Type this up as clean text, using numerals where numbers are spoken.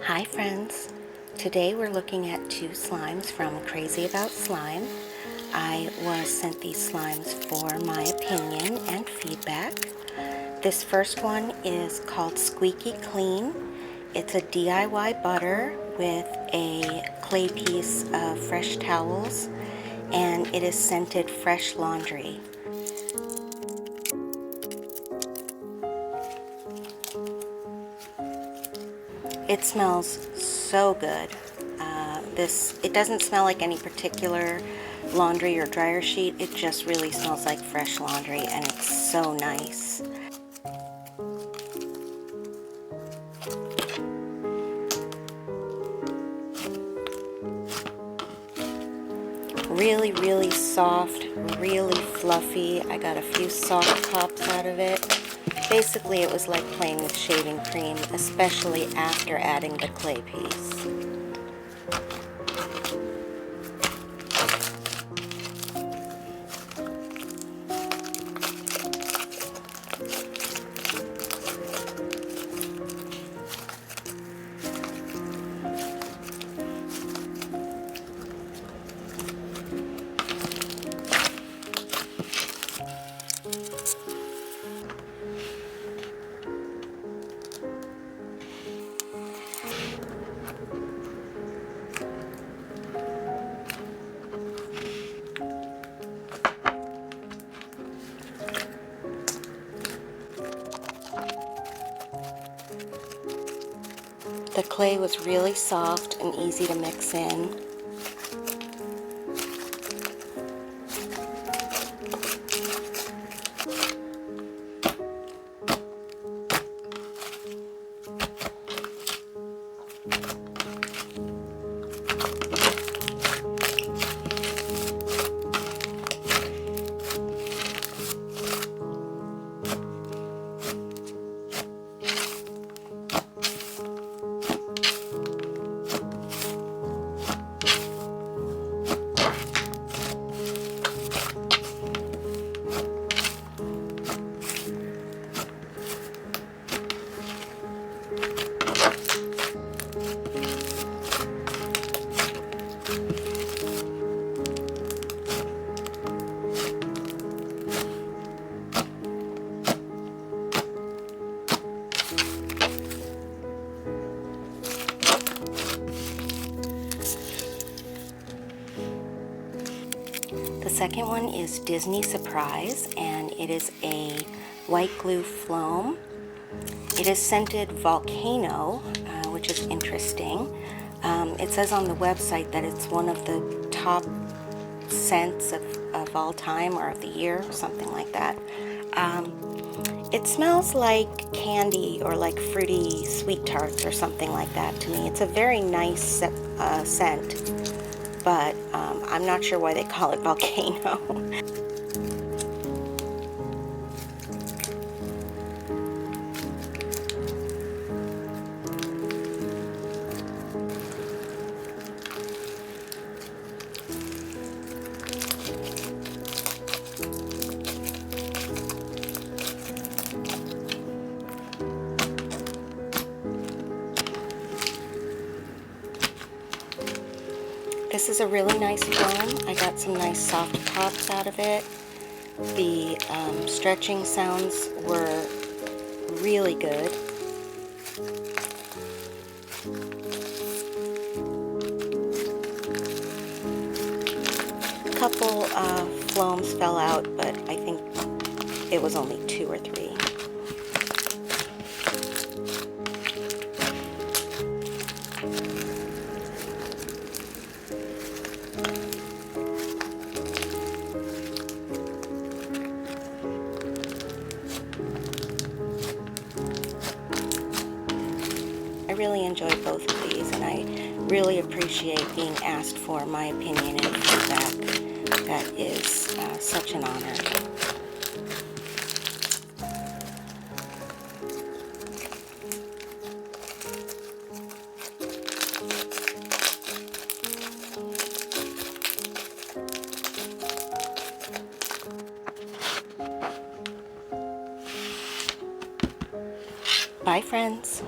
Hi friends! Today we're looking at two slimes from Crazy About Slime. I was sent these slimes for my opinion and feedback. This first one is called Squeaky Clean. It's a DIY butter with a clay piece of fresh towels, and it is scented fresh laundry. It smells so good. It doesn't smell like any particular laundry or dryer sheet. It just really smells like fresh laundry, and it's so nice. Really, really soft, really fluffy. I got a few soft pops out of it. Basically, it was like playing with shaving cream, especially after adding the clay piece. The clay was really soft and easy to mix in. The second one is Disney Surprise, and it is a white glue foam. It is scented volcano, which is interesting. It says on the website that it's one of the top scents of all time, or of the year, something like that. It smells like candy or like fruity sweet tarts or something like that to me. It's a very nice scent, but I'm not sure why they call it volcano. This is a really nice foam. I got some nice soft pops out of it. The stretching sounds were really good. A couple floams fell out, but I think it was only 2 or 3. I really enjoyed both of these, and I really appreciate being asked for my opinion and feedback. That is such an honor. Bye, friends.